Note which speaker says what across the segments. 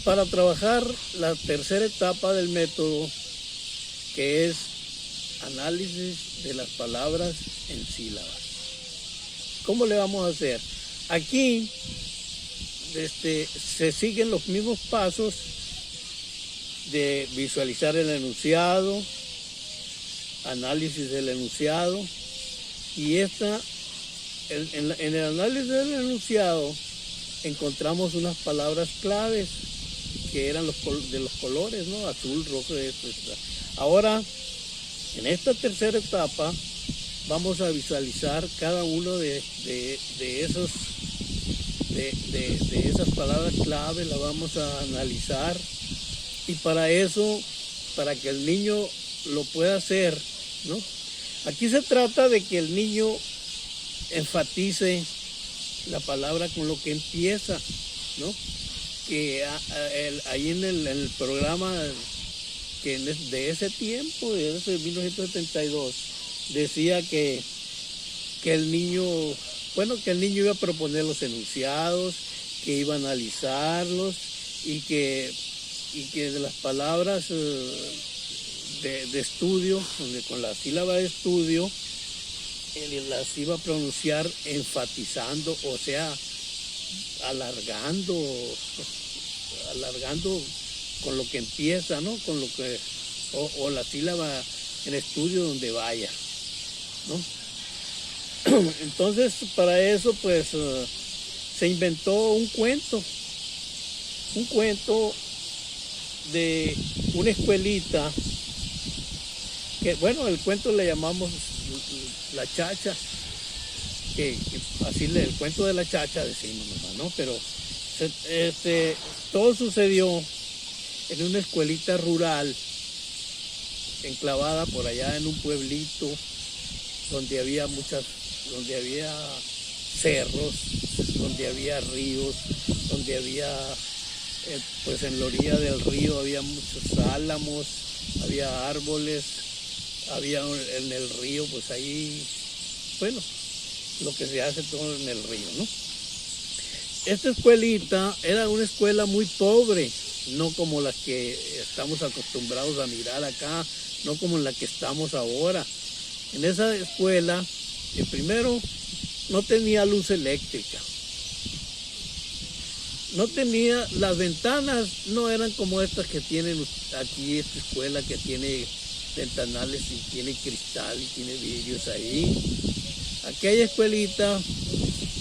Speaker 1: para trabajar la tercera etapa del método, que es análisis de las palabras en sílabas. ¿Cómo le vamos a hacer? Aquí se siguen los mismos pasos de visualizar el enunciado, análisis del enunciado, y en el análisis del enunciado encontramos unas palabras claves que eran de los colores, ¿no? Azul, rojo, esto. Ahora, en esta tercera etapa, vamos a visualizar cada uno de esas palabras clave, las vamos a analizar, y para eso, para que el niño lo pueda hacer, ¿no? Aquí se trata de que el niño enfatice la palabra con lo que empieza, ¿no? Que ahí en el programa de ese tiempo, de ese 1972, decía que el niño iba a proponer los enunciados, que iba a analizarlos, y que de las palabras de estudio, con la sílaba de estudio, las iba a pronunciar enfatizando, o sea, alargando con lo que empieza, ¿no? Con lo que, o la sílaba en estudio donde vaya, ¿no? Entonces, para eso, pues, se inventó un cuento de una escuelita, que, bueno, el cuento le llamamos La Chacha, que así el cuento de la Chacha decimos, ¿no? Pero todo sucedió en una escuelita rural, enclavada por allá en un pueblito, donde había cerros, donde había ríos, donde había, pues en la orilla del río había muchos álamos, había árboles, había en el río, pues ahí, bueno, lo que se hace todo en el río, ¿no? Esta escuelita era una escuela muy pobre, no como las que estamos acostumbrados a mirar acá, no como en la que estamos ahora. En esa escuela, primero, no tenía luz eléctrica. No tenía, las ventanas no eran como estas que tienen aquí, esta escuela que tiene ventanales y tiene cristal y tiene vidrios ahí. Aquella escuelita,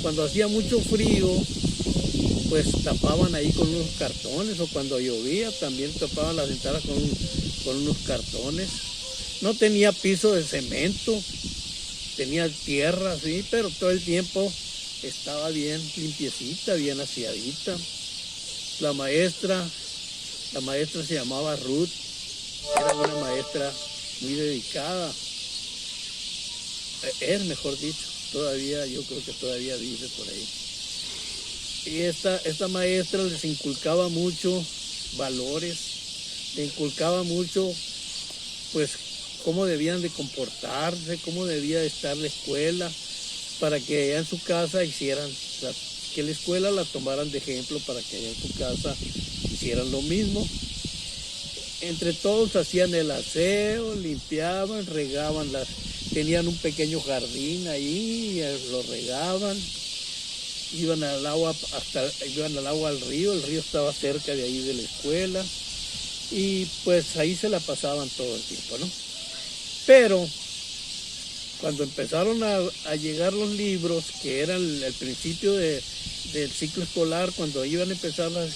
Speaker 1: cuando hacía mucho frío, pues tapaban ahí con unos cartones, o cuando llovía también tapaban las ventanas con unos cartones. No tenía piso de cemento, tenía tierra, sí, pero todo el tiempo estaba bien limpiecita, bien aseadita. La maestra se llamaba Ruth, era una maestra muy dedicada, mejor dicho, todavía, yo creo que todavía vive por ahí. Y esta maestra les inculcaba mucho valores, le inculcaba mucho, pues, cómo debían de comportarse, cómo debía de estar la escuela, para que allá en su casa que la escuela la tomaran de ejemplo, para que allá en su casa hicieran lo mismo. Entre todos hacían el aseo, limpiaban, regaban tenían un pequeño jardín ahí, lo regaban, iban al agua al río, el río estaba cerca de ahí de la escuela, y pues ahí se la pasaban todo el tiempo, ¿no? Pero cuando empezaron a llegar los libros, que eran el principio del ciclo escolar, cuando iban a empezar las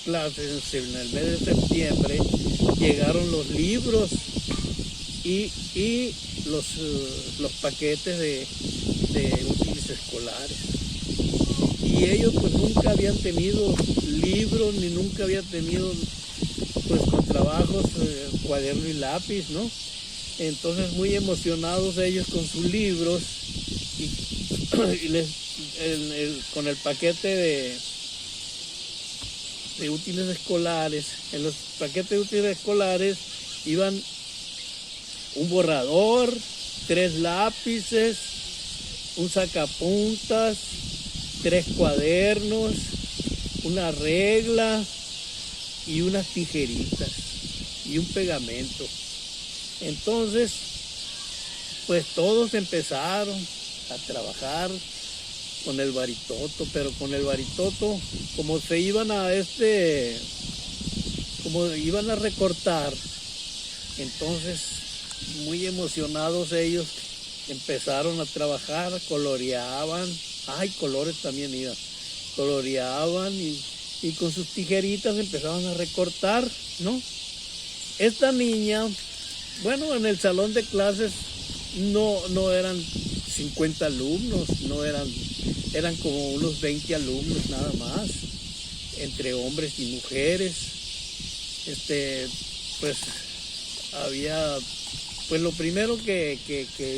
Speaker 1: clases en el mes de septiembre, llegaron los libros y los paquetes de útiles escolares. Y ellos pues nunca habían tenido libros, ni nunca habían tenido pues con trabajos, cuaderno y lápiz, ¿no? Entonces, muy emocionados ellos con sus libros, y con el paquete de útiles escolares. En los paquetes de útiles escolares iban un borrador, 3 lápices, un sacapuntas, 3 cuadernos, una regla, y unas tijeritas y un pegamento. Entonces, pues todos empezaron a trabajar con el baritoto, pero con el baritoto, como se iban a como iban a recortar, entonces muy emocionados ellos empezaron a trabajar, coloreaban, colores también iban, coloreaban y con sus tijeritas empezaban a recortar, ¿no? Esta niña, bueno, en el salón de clases no eran 50 alumnos, eran como unos 20 alumnos nada más, entre hombres y mujeres. Pues había, pues lo primero que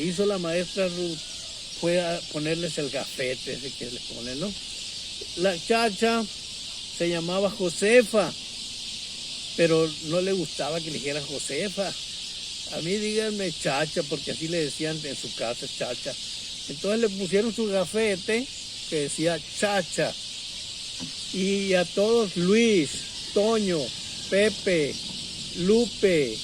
Speaker 1: hizo la maestra Ruth fue a ponerles el gafete ese que les ponen, ¿no? La chacha se llamaba Josefa, pero no le gustaba que le dijeran Josefa. A mí díganme Chacha, porque así le decían en su casa, Chacha. Entonces le pusieron su gafete que decía Chacha. Y a todos Luis, Toño, Pepe, Lupe,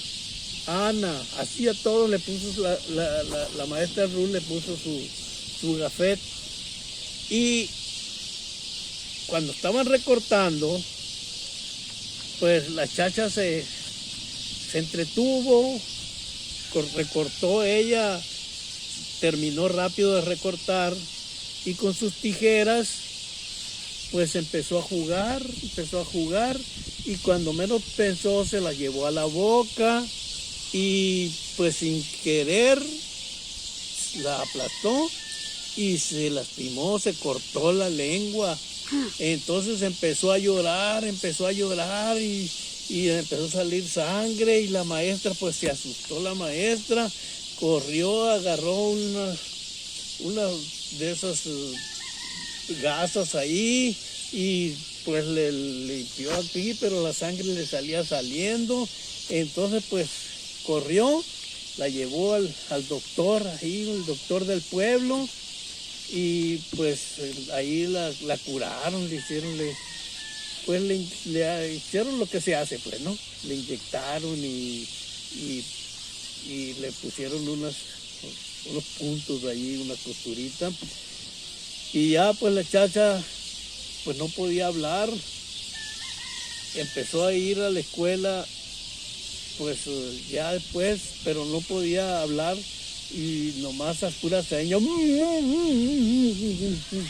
Speaker 1: Ana, así a todos le puso, la maestra Ruth le puso su gafete. Y cuando estaban recortando, pues la chacha se entretuvo, recortó ella, terminó rápido de recortar y con sus tijeras pues empezó a jugar y cuando menos pensó se la llevó a la boca y pues sin querer la aplastó y se lastimó, se cortó la lengua. Entonces empezó a llorar y empezó a salir sangre y la maestra, pues se asustó la maestra, corrió, agarró una de esas gasas ahí y pues le limpió aquí, pero la sangre le salía saliendo. Entonces pues corrió, la llevó al doctor, ahí el doctor del pueblo, y pues ahí la curaron, le hicieron lo que se hace, pues, ¿no? Le inyectaron y le pusieron unos puntos allí, una costurita. Y ya pues la chacha pues no podía hablar. Empezó a ir a la escuela pues ya después, pero no podía hablar y nomás a puras señas,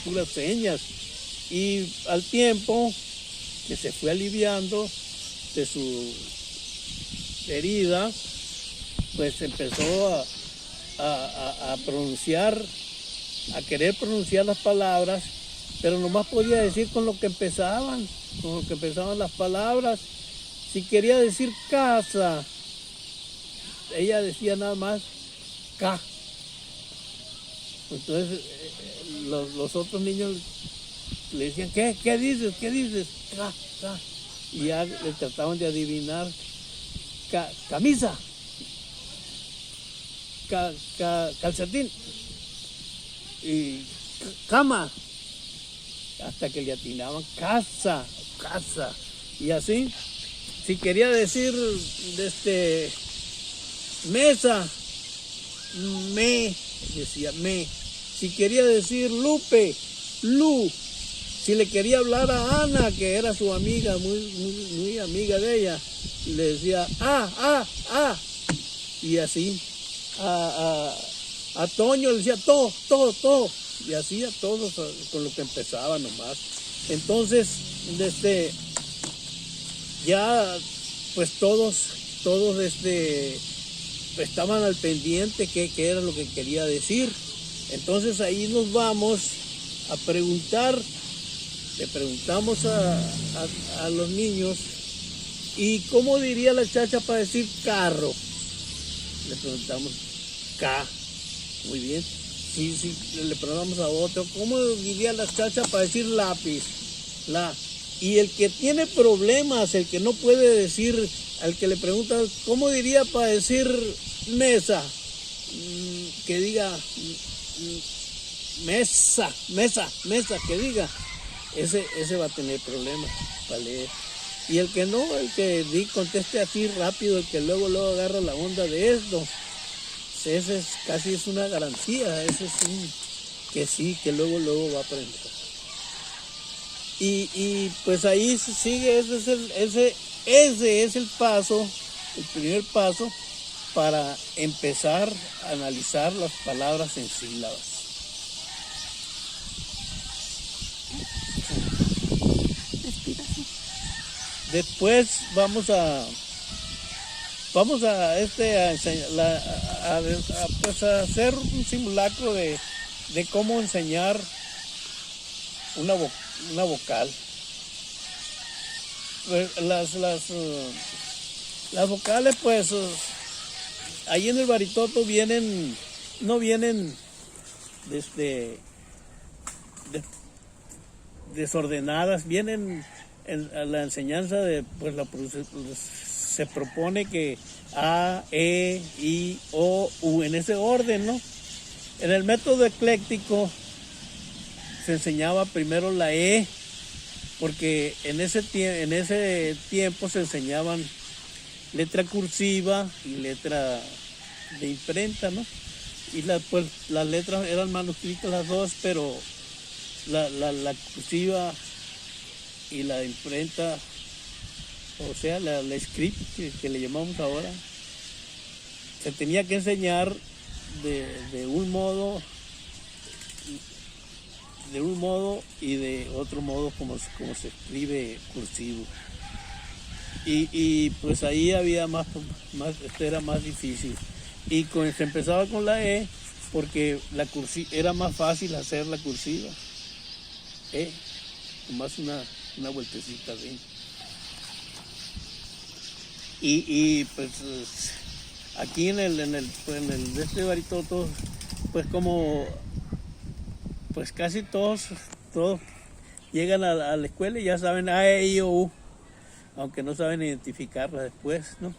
Speaker 1: puras señas. Y al tiempo que se fue aliviando de su herida, pues empezó a pronunciar, a querer pronunciar las palabras, pero nomás podía decir con lo que empezaban las palabras. Si quería decir casa, ella decía nada más K. Entonces los otros niños le decían, ¿qué dices? ¿Qué dices? K. Y ya le trataban de adivinar. Camisa. Calcetín. Y cama. Hasta que le atinaban casa. Y así. Si quería decir mesa, decía me. Si quería decir Lupe, Lu. Si le quería hablar a Ana, que era su amiga, muy amiga de ella, le decía y así. A Toño le decía to. Y así a todos con lo que empezaba nomás. Entonces, ya pues todos estaban al pendiente qué era lo que quería decir. Entonces ahí nos vamos a preguntar, le preguntamos a los niños, ¿y cómo diría la chacha para decir carro? Le preguntamos K, muy bien. Sí, le preguntamos a otro, ¿cómo diría la chacha para decir lápiz? La. Y el que tiene problemas, el que no puede decir, al que le pregunta, ¿cómo diría para decir mesa? Que diga mesa, que diga. Ese va a tener problemas para leer. Y el que no, el que conteste así rápido, el que luego agarra la onda de esto, ese es casi es una garantía, ese es un que sí, que luego va a aprender. Y pues ahí se sigue, ese es el paso, el primer paso para empezar a analizar las palabras en sílabas. Después vamos a hacer un simulacro de cómo enseñar una vocal. Las vocales, pues, ahí en el baritoto no vienen desordenadas, vienen en la enseñanza pues se propone que A, E, I, O, U, en ese orden, ¿no? En el método ecléctico se enseñaba primero la E, porque en ese tiempo se enseñaban letra cursiva y letra de imprenta, ¿no? Y pues las letras eran manuscritas las dos, pero la cursiva y la imprenta, o sea, la script que le llamamos ahora, se tenía que enseñar de un modo y de otro modo como se escribe cursivo. Y pues ahí había esto era más difícil. Y se empezaba con la E porque era más fácil hacer la cursiva. Más una vueltecita así. Y pues aquí en este baritoto, pues como pues casi todos llegan a la escuela y ya saben A, E, I, O, U, aunque no saben identificarla después, ¿no?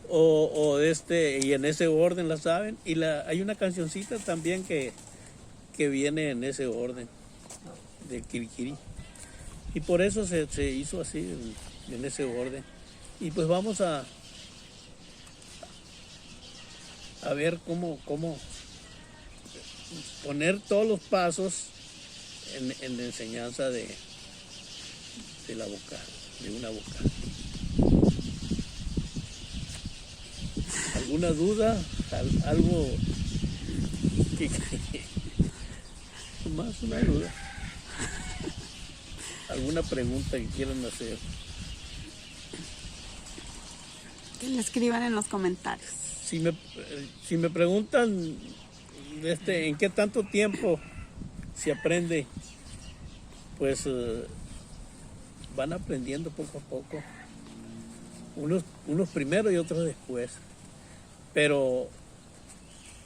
Speaker 1: Y en ese orden la saben. Y hay una cancioncita también que viene en ese orden, de Kirikiri. Y por eso se hizo así, en ese orden. Y pues vamos a ver cómo poner todos los pasos en la enseñanza de la vocal, de una vocal. ¿Alguna duda? ¿Algo más una duda? ¿Alguna pregunta que quieran hacer?
Speaker 2: Que le escriban en los comentarios.
Speaker 1: Si me preguntan en qué tanto tiempo se aprende, pues van aprendiendo poco a poco. Unos primero y otros después. Pero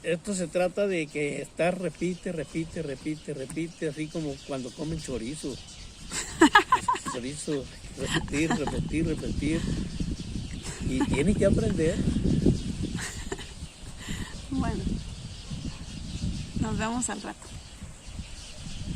Speaker 1: esto se trata de que repite, así como cuando comen chorizo. Chorizo, repetir. Y tiene que aprender.
Speaker 2: Bueno, nos vemos al rato.